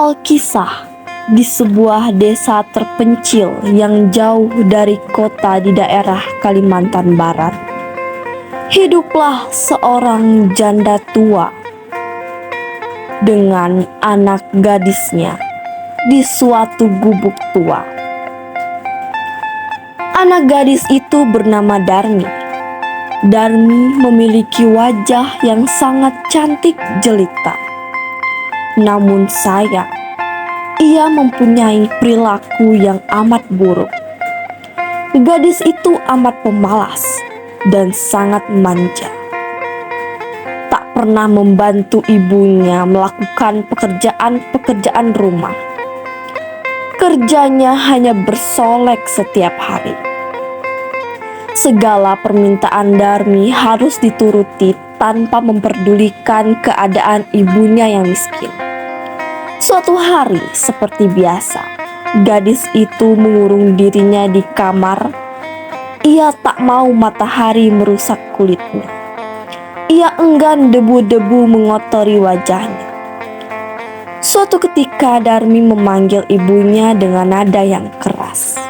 Alkisah di sebuah desa terpencil yang jauh dari kota di daerah Kalimantan Barat, hiduplah seorang janda tua dengan anak gadisnya di suatu gubuk tua. Anak gadis itu bernama Darmi. Darmi memiliki wajah yang sangat cantik jelita. Namun sayang, ia mempunyai perilaku yang amat buruk. Gadis itu amat pemalas dan sangat manja. Tak pernah membantu ibunya melakukan pekerjaan-pekerjaan rumah. Kerjanya hanya bersolek setiap hari. Segala permintaan Darmi harus dituruti tanpa memperdulikan keadaan ibunya yang miskin. Suatu hari, seperti biasa, gadis itu mengurung dirinya di kamar. Ia tak mau matahari merusak kulitnya. Ia enggan debu-debu mengotori wajahnya. Suatu ketika Darmi memanggil ibunya dengan nada yang keras.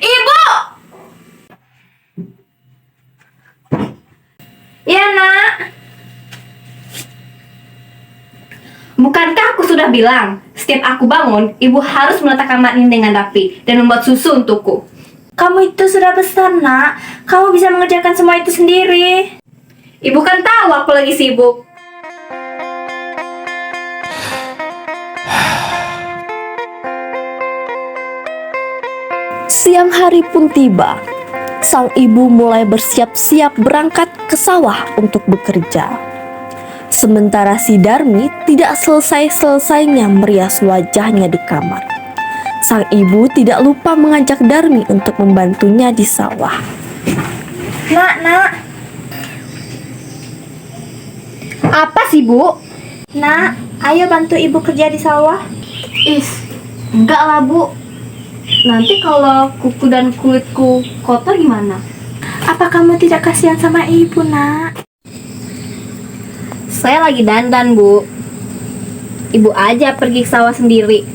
Ibu! Ya, Nak. Bukankah aku sudah bilang, setiap aku bangun, ibu harus meletakkan kamar ini dengan rapi dan membuat susu untukku. Kamu itu sudah besar, Nak. Kamu bisa mengerjakan semua itu sendiri. Ibu kan tahu aku lagi sibuk. Siang hari pun tiba. Sang ibu mulai bersiap-siap berangkat ke sawah untuk bekerja. Sementara si Darmi tidak selesai-selesainya merias wajahnya di kamar. Sang ibu tidak lupa mengajak Darmi untuk membantunya di sawah. Nak. Apa sih, Bu? Nak, ayo bantu ibu kerja di sawah. Enggak lah, Bu. Nanti kalau kuku dan kulitku kotor gimana? Apa kamu tidak kasihan sama ibu, Nak? Saya lagi dandan, Bu. Ibu aja pergi ke sawah sendiri.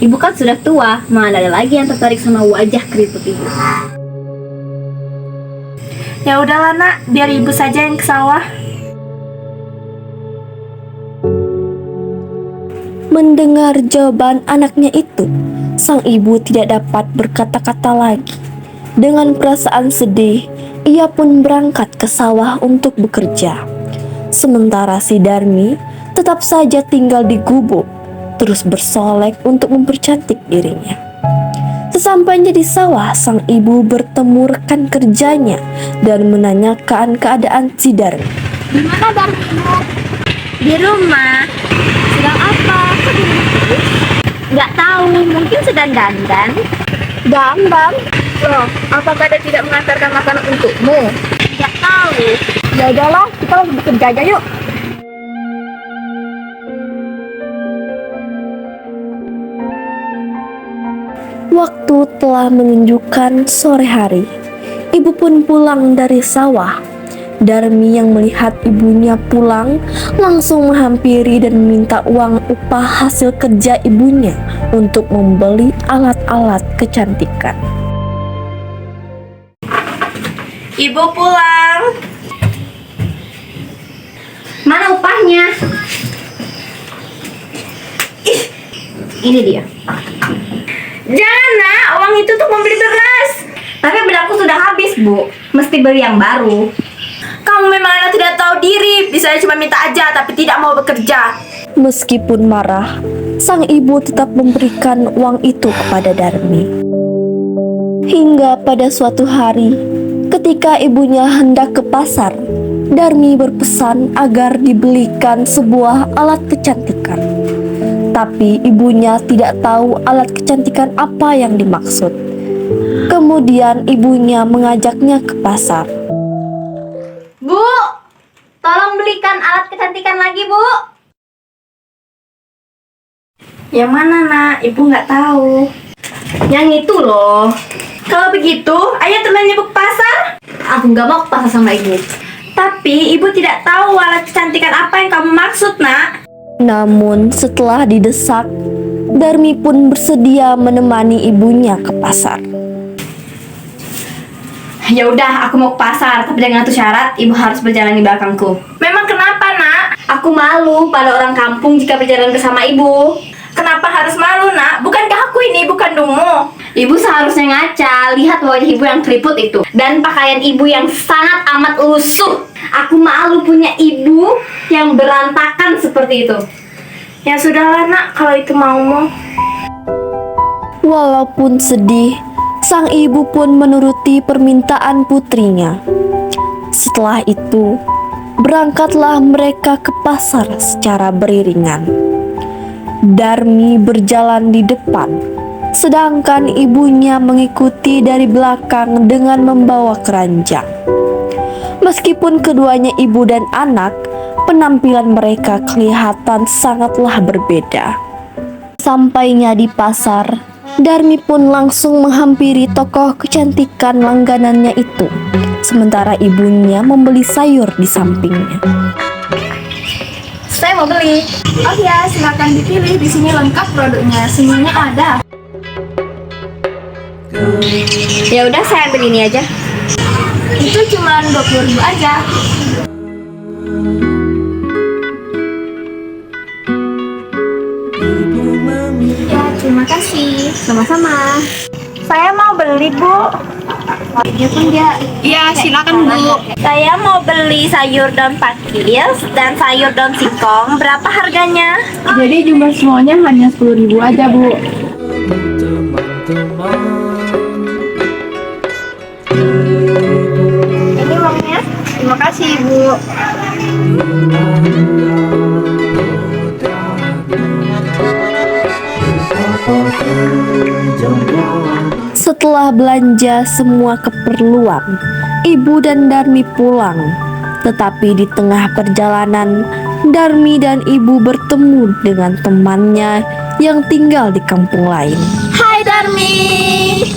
Ibu kan sudah tua, mana ada lagi yang tertarik sama wajah keriput ibu. Ya udahlah, Nak, biar ibu saja yang ke sawah. Mendengar jawaban anaknya itu, sang ibu tidak dapat berkata-kata lagi. Dengan perasaan sedih, ia pun berangkat ke sawah untuk bekerja. Sementara si Darmi tetap saja tinggal di gubuk, terus bersolek untuk mempercantik dirinya. Sesampainya di sawah, sang ibu bertemu rekan kerjanya dan menanyakan keadaan si Darmi. Di mana Darmi, Bu? Di rumah. Sedang apa? Kok di rumah terus? Nggak tahu, mungkin sedang dandan. Dandan? Loh, apakah dia tidak mengantarkan makanan untukmu? Nggak tahu. Ya udahlah, kita langsung bekerja aja yuk. Waktu telah menunjukkan sore hari. Ibu pun pulang dari sawah. Darmi yang melihat ibunya pulang langsung menghampiri dan meminta uang upah hasil kerja ibunya untuk membeli alat-alat kecantikan. Ibu pulang. Mana upahnya? Ini dia. Jangan, Nak, uang itu untuk membeli beras. Tapi belaku sudah habis, Bu. Mesti beli yang baru. Kamu memang anak tidak tahu diri. Bisa cuma minta aja, tapi tidak mau bekerja. Meskipun marah, sang ibu tetap memberikan uang itu kepada Darmi. Hingga pada suatu hari, ketika ibunya hendak ke pasar, Darmi berpesan agar dibelikan sebuah alat kecantikan. Tapi ibunya tidak tahu alat kecantikan apa yang dimaksud. Kemudian ibunya mengajaknya ke pasar. Bu, tolong belikan alat kecantikan lagi, Bu. Yang mana, Nak? Ibu nggak tahu. Yang itu loh. Kalau begitu, ayo teman ibu ke pasar. Aku nggak mau ke pasar sama ibu. Tapi ibu tidak tahu walau kecantikan apa yang kamu maksud, nak. Namun setelah didesak, Darmi pun bersedia menemani ibunya ke pasar. Ya udah, aku mau ke pasar, tapi dengan satu syarat, ibu harus berjalan di belakangku. Memang kenapa, nak? Aku malu pada orang kampung jika berjalan bersama ibu. Kenapa harus malu, nak? Bukankah aku ini ibu kandungmu? Ibu seharusnya ngaca, lihat wajah ibu yang keriput itu. Dan pakaian ibu yang sangat amat lusuh. Aku malu punya ibu yang berantakan seperti itu. Ya sudahlah, nak, kalau itu maumu. Walaupun sedih, sang ibu pun menuruti permintaan putrinya. Setelah itu, berangkatlah mereka ke pasar secara beriringan. Darmi berjalan di depan, sedangkan ibunya mengikuti dari belakang dengan membawa keranjang. Meskipun keduanya ibu dan anak, penampilan mereka kelihatan sangatlah berbeda. Sampainya di pasar, Darmi pun langsung menghampiri tokoh kecantikan langganannya itu, sementara ibunya membeli sayur di sampingnya. Saya mau beli. Oh ya, silakan dipilih. Di sini lengkap produknya, semuanya ada. Ya udah, saya ambil ini aja. Itu cuma 20.000 aja. Ya, terima kasih. Sama-sama. Saya mau beli, Bu. Ya pun dia. Iya, silakan, Bu. Saya mau beli sayur daun pakis dan sayur daun singkong. Berapa harganya? Jadi jumlah semuanya hanya 10.000 aja, Bu. Ini uangnya. Terima kasih, Bu. Setelah belanja semua keperluan, ibu dan Darmi pulang. Tetapi di tengah perjalanan, Darmi dan ibu bertemu dengan temannya yang tinggal di kampung lain. Hai Darmi,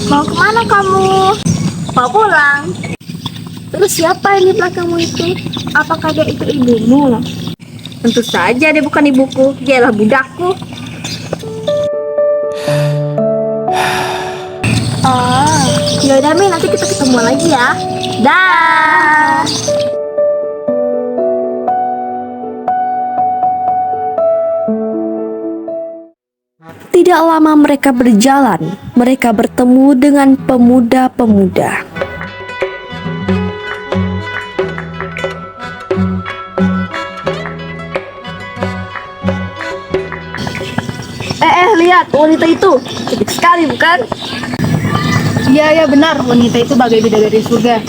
mau kemana kamu? Mau pulang. Terus siapa yang di belakangmu itu? Apakah dia itu ibumu? Tentu saja dia bukan ibuku, dialah budakku. Ya udah Mi, nanti kita ketemu lagi ya. Dah. Tidak lama mereka berjalan, mereka bertemu dengan pemuda-pemuda. Lihat wanita itu, cantik sekali bukan? Iya, benar. Wanita itu bagai bidadari surga.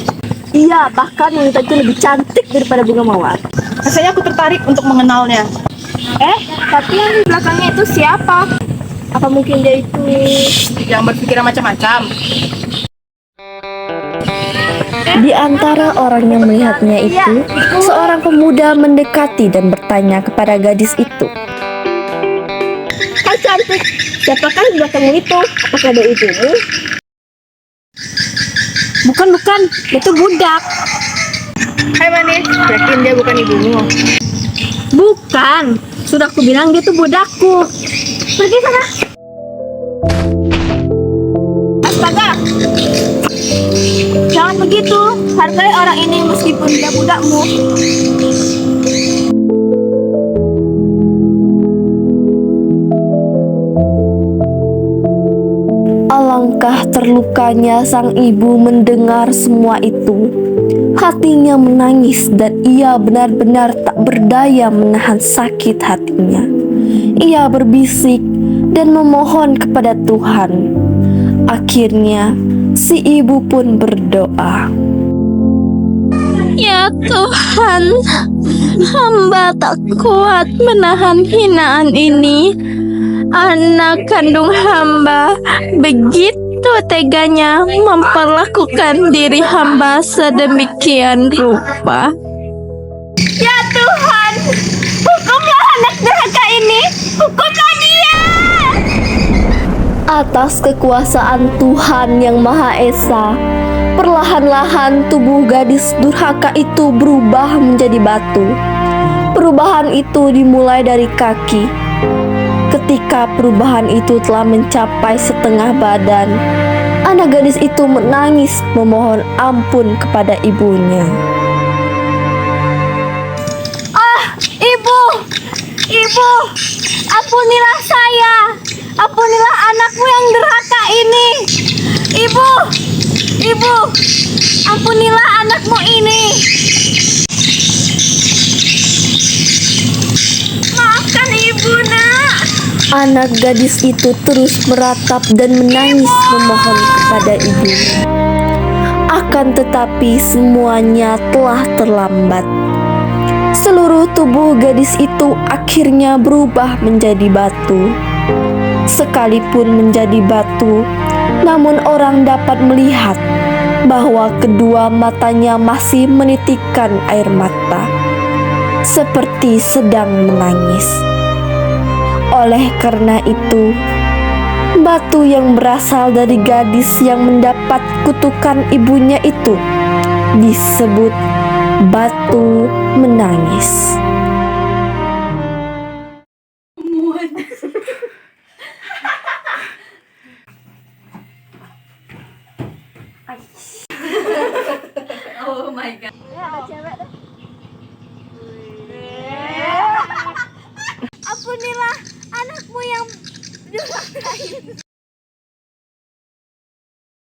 Iya, bahkan wanita itu lebih cantik daripada bunga mawar. Rasanya aku tertarik untuk mengenalnya. Tapi yang di belakangnya itu siapa? Apa mungkin dia itu? Jangan berpikiran macam-macam. Di antara orang yang melihatnya itu, seorang pemuda mendekati dan bertanya kepada gadis itu. Hai cantik, siapakah di belakangmu itu? Apakah dia ibumu? Bukan, itu budak. Hai manis, yakin dia bukan ibumu? Bukan, sudah aku bilang dia itu budakku. Pergi sana. Astaga, jangan begitu. Hargai orang ini meskipun dia budakmu. Alangkah terlukanya sang ibu mendengar semua itu. Hatinya menangis dan ia benar-benar tak berdaya menahan sakit hatinya. Ia berbisik dan memohon kepada Tuhan. Akhirnya si ibu pun berdoa. Ya Tuhan, hamba tak kuat menahan hinaan ini. Anak kandung hamba begitu teganya memperlakukan diri hamba sedemikian rupa. Ya Tuhan, hukumlah anak durhaka ini. Hukumlah dia. Atas kekuasaan Tuhan yang Maha Esa, perlahan-lahan tubuh gadis durhaka itu berubah menjadi batu. Perubahan itu dimulai dari kaki. Ketika perubahan itu telah mencapai setengah badan, anak gadis itu menangis memohon ampun kepada ibunya. Ibu, ibu, ampunilah saya, ampunilah anakmu yang durhaka ini. Ibu, ampunilah anakmu ini. Maafkan ibu, nak. Anak gadis itu terus meratap dan menangis memohon kepada ibunya. Akan tetapi semuanya telah terlambat. Seluruh tubuh gadis itu akhirnya berubah menjadi batu. Sekalipun menjadi batu, namun orang dapat melihat bahwa kedua matanya masih menitikkan air mata, seperti sedang menangis. Oleh karena itu, batu yang berasal dari gadis yang mendapat kutukan ibunya itu disebut batu menangis. Ampunilah anakmu yang durhaka ini.